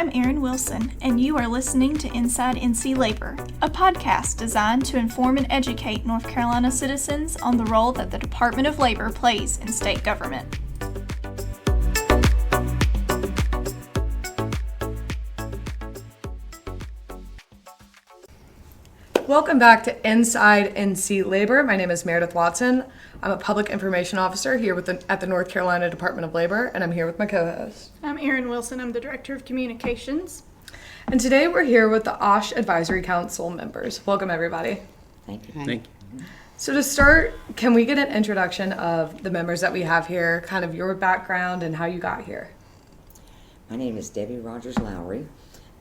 I'm Erin Wilson, and you are listening to Inside NC Labor, a podcast designed to inform and educate North Carolina citizens on the role that the Department of Labor plays in state government. Welcome back to Inside NC Labor. My name is Meredith Watson. I'm a public information officer here at the North Carolina Department of Labor, and I'm here with my co-host. I'm Erin Wilson. I'm the Director of Communications. And today we're here with the OSH Advisory Council members. Welcome, everybody. Thank you. Thank you. So to start, can we get an introduction of the members that we have here, kind of your background and how you got here? My name is Debbie Rogers-Lowery.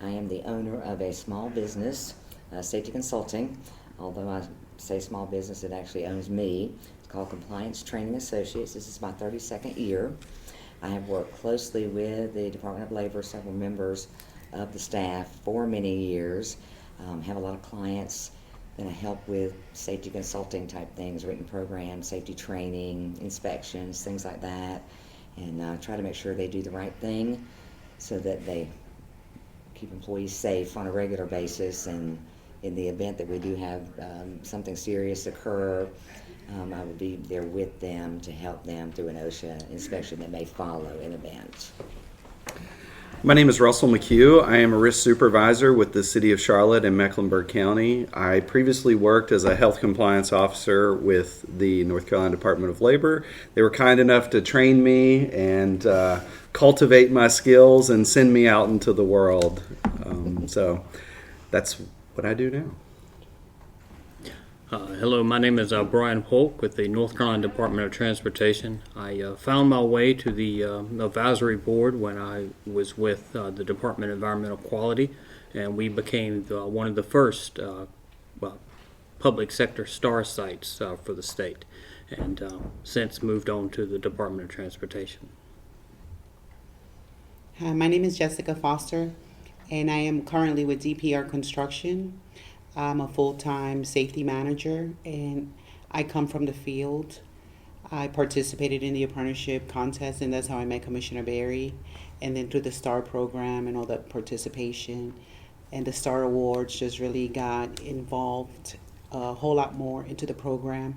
I am the owner of a small business, safety consulting. Although I say small business, it actually owns me. It's called Compliance Training Associates. This is my 32nd year. I have worked closely with the Department of Labor, several members of the staff for many years. Have a lot of clients that I help with safety consulting type things, written programs, safety training, inspections, things like that, and try to make sure they do the right thing so that they keep employees safe on a regular basis. And in the event that we do have something serious occur, I will be there with them to help them through an OSHA inspection that may follow an event. My name is Russell McCue. I am a risk supervisor with the City of Charlotte in Mecklenburg County. I previously worked as a health compliance officer with the North Carolina Department of Labor. They were kind enough to train me and cultivate my skills and send me out into the world. So that's what I do now. Hello, my name is Brian Polk with the North Carolina Department of Transportation. I found my way to the advisory board when I was with the Department of Environmental Quality, and we became one of the first public sector star sites for the state, and since moved on to the Department of Transportation. Hi, my name is Jessica Foster, and I am currently with DPR Construction. I'm a full-time safety manager, and I come from the field. I participated in the apprenticeship contest, and that's how I met Commissioner Berry. And then through the STAR program and all that participation and the STAR Awards, just really got involved a whole lot more into the program.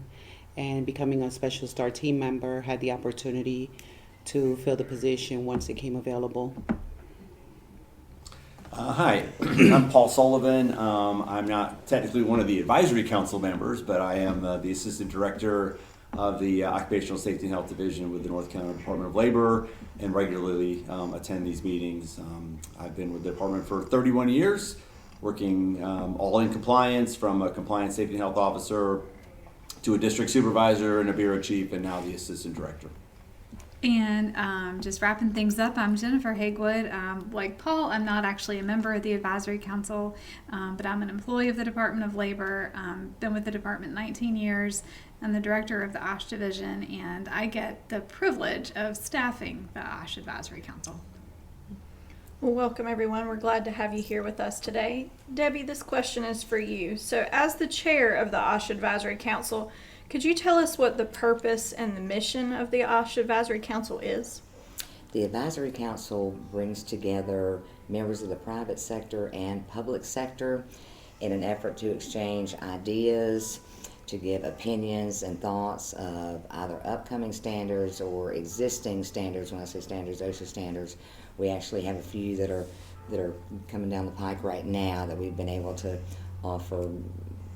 And becoming a Special STAR team member, had the opportunity to fill the position once it came available. Hi, I'm Paul Sullivan. I'm not technically one of the advisory council members, but I am the assistant director of the Occupational Safety and Health Division with the North Carolina Department of Labor and regularly attend these meetings. I've been with the department for 31 years, working all in compliance, from a compliance safety and health officer to a district supervisor and a bureau chief, and now the assistant director. And just wrapping things up, I'm Jennifer Haigwood. Like Paul, I'm not actually a member of the Advisory Council, but I'm an employee of the Department of Labor. Been with the department 19 years. I'm the director of the OSH division, and I get the privilege of staffing the OSH Advisory Council. Well, welcome everyone. We're glad to have you here with us today. Debbie, this question is for you. So as the chair of the OSH Advisory Council, could you tell us what the purpose and the mission of the OSH Advisory Council is? The Advisory Council brings together members of the private sector and public sector in an effort to exchange ideas, to give opinions and thoughts of either upcoming standards or existing standards. When I say standards, OSHA standards, we actually have a few that are coming down the pike right now that we've been able to offer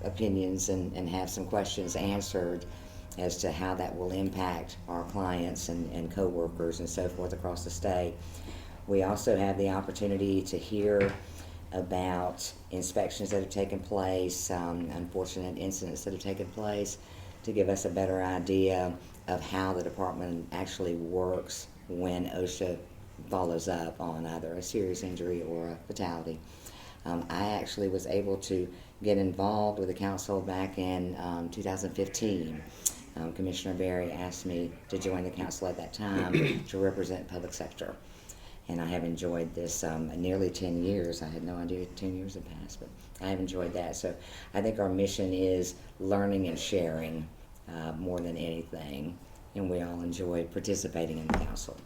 opinions and have some questions answered as to how that will impact our clients and co-workers and so forth across the state. We also have the opportunity to hear about inspections that have taken place, unfortunate incidents that have taken place, to give us a better idea of how the department actually works when OSHA follows up on either a serious injury or a fatality. I actually was able to get involved with the council back in 2015. Commissioner Berry asked me to join the council at that time to represent public sector. And I have enjoyed this nearly 10 years. I had no idea 10 years had passed, but I have enjoyed that. So I think our mission is learning and sharing more than anything, and we all enjoy participating in the council.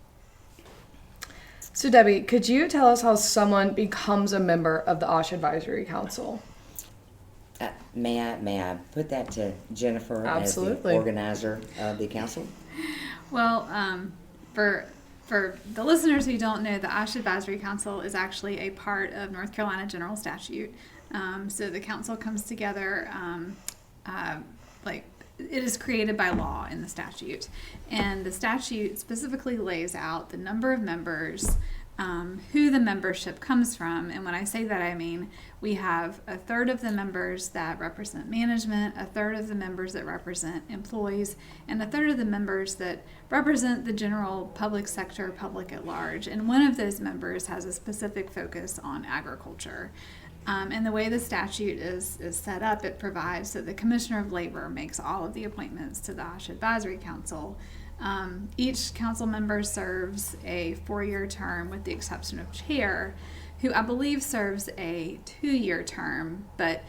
So Debbie, could you tell us how someone becomes a member of the OSH Advisory Council? May I put that to Jennifer Absolutely. as the organizer of the council? Well, for the listeners who don't know, the OSH Advisory Council is actually a part of North Carolina General Statute. So the council comes together, it is created by law in the statute. And the statute specifically lays out the number of members, who the membership comes from. And when I say that, I mean we have a third of the members that represent management, a third of the members that represent employees, and a third of the members that represent the general public sector, public at large. And one of those members has a specific focus on agriculture. And the way the statute is set up, it provides that the Commissioner of Labor makes all of the appointments to the OSH Advisory Council. Each council member serves a 4-year term with the exception of chair, who I believe serves a 2-year term, but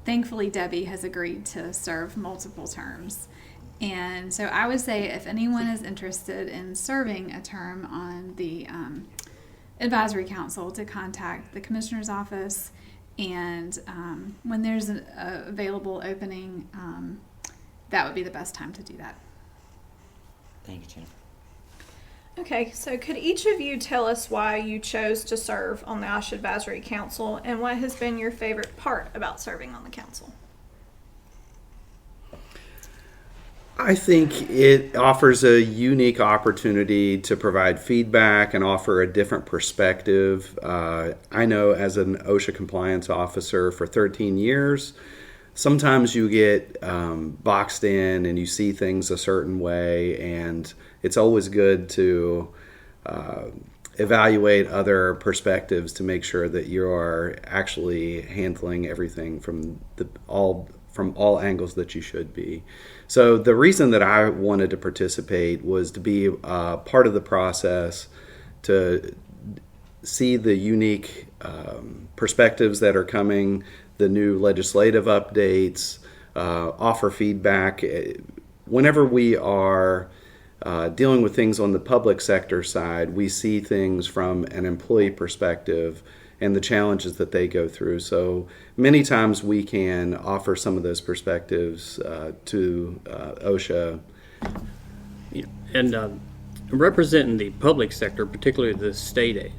thankfully Debbie has agreed to serve multiple terms. And so I would say if anyone is interested in serving a term on the Advisory Council, to contact the Commissioner's office, and when there's an available opening, that would be the best time to do that. Thank you, Jennifer. Okay, so could each of you tell us why you chose to serve on the OSH Advisory Council and what has been your favorite part about serving on the council? I think it offers a unique opportunity to provide feedback and offer a different perspective. I know as an OSHA compliance officer for 13 years, sometimes you get boxed in and you see things a certain way, and it's always good to evaluate other perspectives to make sure that you are actually handling everything from all angles that you should be. So the reason that I wanted to participate was to be part of the process, to see the unique perspectives that are coming, the new legislative updates, offer feedback. Whenever we are dealing with things on the public sector side, we see things from an employee perspective and the challenges that they go through. So many times we can offer some of those perspectives to OSHA. And representing the public sector, particularly the state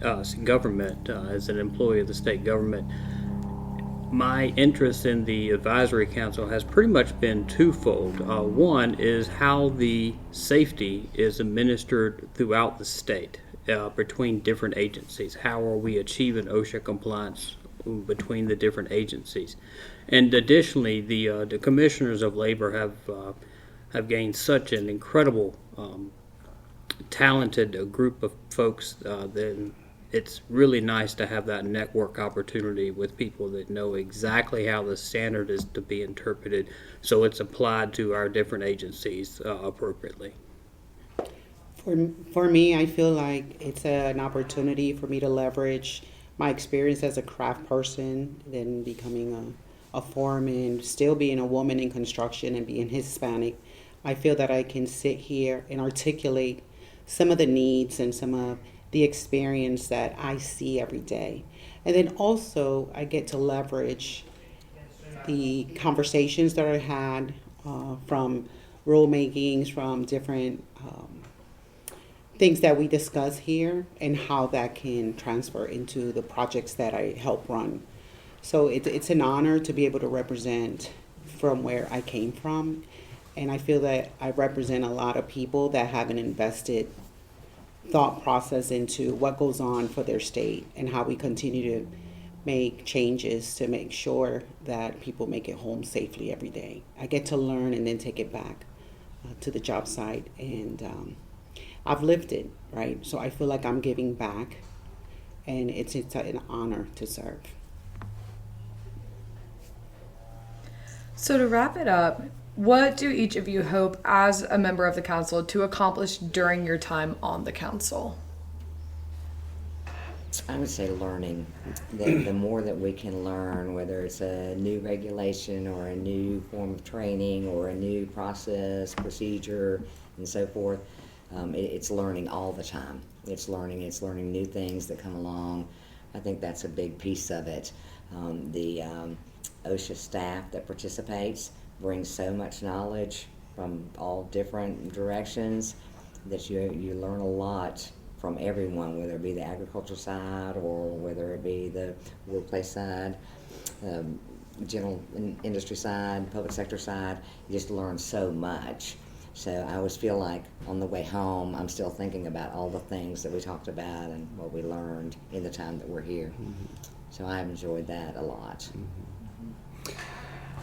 government, as an employee of the state government, my interest in the advisory council has pretty much been twofold. One is how the safety is administered throughout the state. Between different agencies. How are we achieving OSHA compliance between the different agencies? And additionally, the commissioners of labor have gained such an incredible, talented group of folks. Then it's really nice to have that network opportunity with people that know exactly how the standard is to be interpreted, so it's applied to our different agencies appropriately. For me, I feel like it's an opportunity for me to leverage my experience as a craft person, then becoming a foreman, still being a woman in construction and being Hispanic. I feel that I can sit here and articulate some of the needs and some of the experience that I see every day. And then also I get to leverage the conversations that I had from rulemakings, from different things that we discuss here, and how that can transfer into the projects that I help run. So it's an honor to be able to represent from where I came from, and I feel that I represent a lot of people that have an invested thought process into what goes on for their state and how we continue to make changes to make sure that people make it home safely every day. I get to learn and then take it back to the job site, and I've lived it, right? So I feel like I'm giving back, and it's an honor to serve. So to wrap it up, what do each of you hope as a member of the council to accomplish during your time on the council? I would say learning. The more that we can learn, whether it's a new regulation or a new form of training or a new process, procedure, and so forth, It's learning all the time. It's learning new things that come along. I think that's a big piece of it. The OSHA staff that participates brings so much knowledge from all different directions that you learn a lot from everyone, whether it be the agriculture side or whether it be the workplace side, general industry side, public sector side. You just learn so much. So I always feel like on the way home, I'm still thinking about all the things that we talked about and what we learned in the time that we're here. So I've enjoyed that a lot.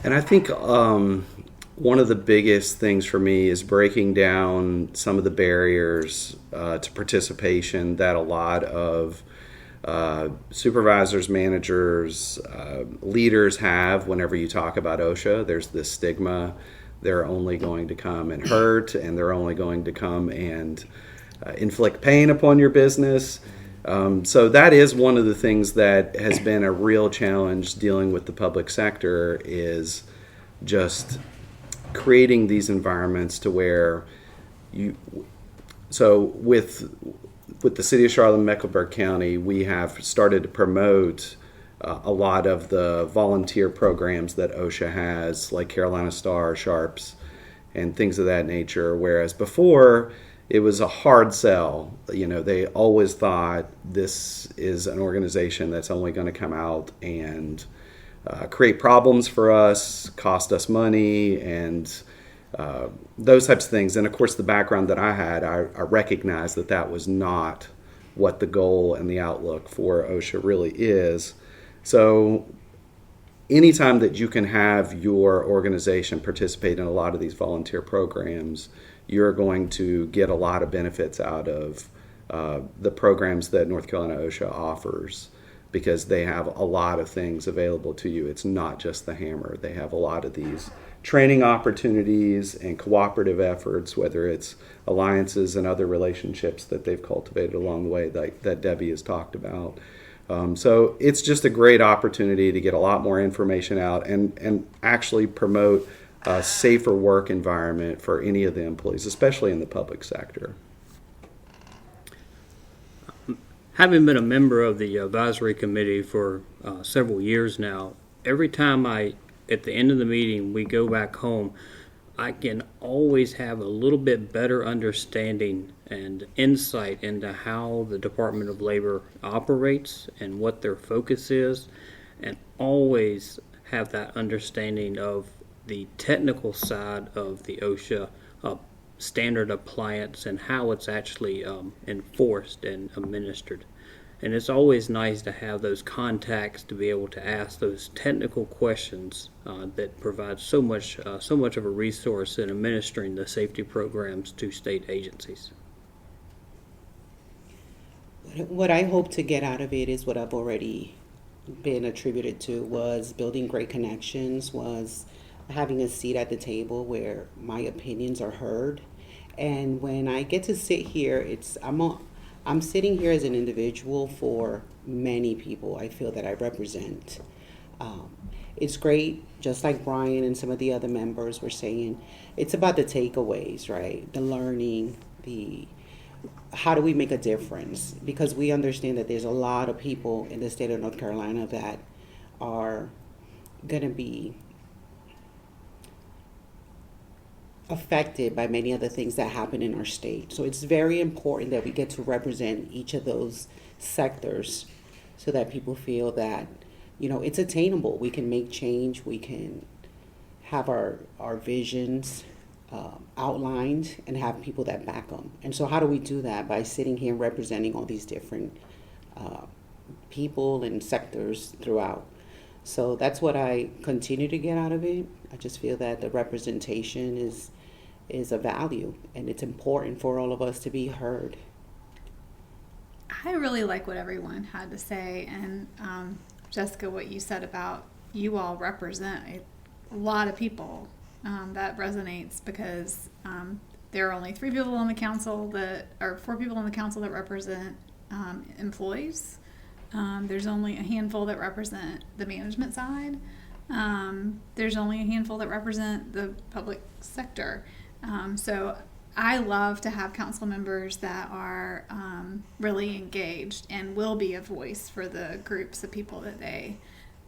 And I think one of the biggest things for me is breaking down some of the barriers to participation that a lot of supervisors, managers, leaders have whenever you talk about OSHA. There's this stigma. They're only going to come and hurt, and they're only going to come and inflict pain upon your business. So that is one of the things that has been a real challenge dealing with the public sector, is just creating these environments to where with the City of Charlotte and Mecklenburg County, we have started to promote a lot of the volunteer programs that OSHA has, like Carolina Star, Sharps, and things of that nature. Whereas before, it was a hard sell. They always thought this is an organization that's only going to come out and create problems for us, cost us money, and those types of things. And of course, the background that I had, I recognized that was not what the goal and the outlook for OSHA really is. So anytime that you can have your organization participate in a lot of these volunteer programs, you're going to get a lot of benefits out of the programs that North Carolina OSHA offers, because they have a lot of things available to you. It's not just the hammer. They have a lot of these training opportunities and cooperative efforts, whether it's alliances and other relationships that they've cultivated along the way that Debbie has talked about. So it's just a great opportunity to get a lot more information out and actually promote a safer work environment for any of the employees, especially in the public sector. Having been a member of the advisory committee for several years now, every time at the end of the meeting, we go back home, I can always have a little bit better understanding and insight into how the Department of Labor operates and what their focus is, and always have that understanding of the technical side of the OSHA standard appliance and how it's actually enforced and administered. And it's always nice to have those contacts to be able to ask those technical questions that provide so much of a resource in administering the safety programs to state agencies. What I hope to get out of it is what I've already been attributed to, was building great connections, was having a seat at the table where my opinions are heard. And when I get to sit here, I'm sitting here as an individual for many people I feel that I represent. It's great, just like Brian and some of the other members were saying, it's about the takeaways, right? The learning, how do we make a difference? Because we understand that there's a lot of people in the state of North Carolina that are going to be affected by many of the things that happen in our state. So it's very important that we get to represent each of those sectors so that people feel that, it's attainable. We can make change. We can have our visions outlined and have people that back them. And so how do we do that? By sitting here and representing all these different people and sectors throughout. So that's what I continue to get out of it. I just feel that the representation is a value, and it's important for all of us to be heard. I really like what everyone had to say, and Jessica, what you said about you all represent a lot of people. That resonates because there are only 4 people on the council that represent employees. There's only a handful that represent the management side. There's only a handful that represent the public sector. So I love to have council members that are really engaged and will be a voice for the groups of people that they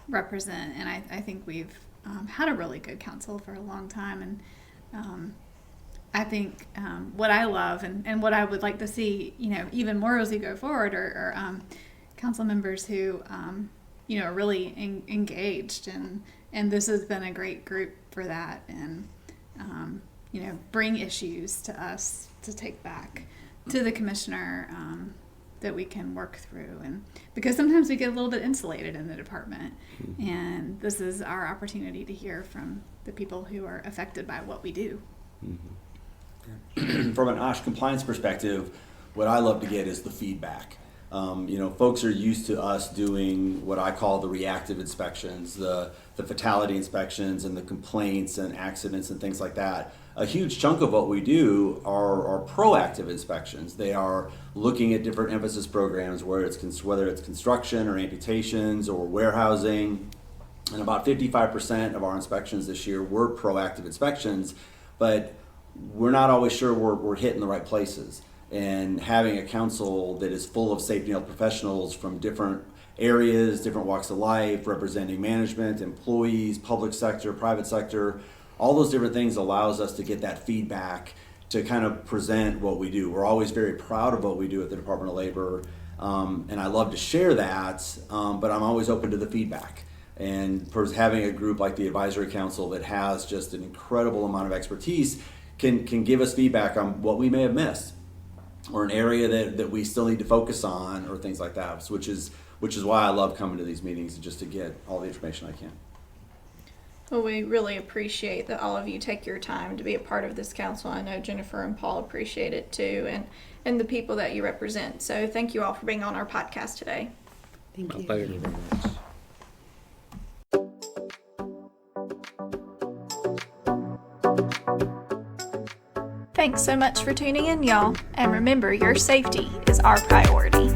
represent. And I think we've had a really good council for a long time. And I think what I love and what I would like to see, even more as we go forward are council members who, are really engaged. And this has been a great group for that. And, bring issues to us to take back to the commissioner that we can work through. And because sometimes we get a little bit insulated in the department, and this is our opportunity to hear from the people who are affected by what we do. From an OSH compliance perspective, what I love to get is the feedback. Folks are used to us doing what I call the reactive inspections, the fatality inspections and the complaints and accidents and things like that. A huge chunk of what we do are proactive inspections. They are looking at different emphasis programs, whether it's construction or amputations or warehousing. And about 55% of our inspections this year were proactive inspections, but we're not always sure we're hitting the right places. And having a council that is full of safety health professionals from different areas, different walks of life, representing management, employees, public sector, private sector, all those different things allows us to get that feedback to kind of present what we do. We're always very proud of what we do at the Department of Labor, and I love to share that, but I'm always open to the feedback. And having a group like the Advisory Council that has just an incredible amount of expertise can give us feedback on what we may have missed, or an area that we still need to focus on, or things like that, which is why I love coming to these meetings, just to get all the information I can. Well, we really appreciate that all of you take your time to be a part of this council. I know Jennifer and Paul appreciate it too, and the people that you represent. So thank you all for being on our podcast today. Thank you. Thank you very much. Thanks so much for tuning in, y'all. And remember, your safety is our priority.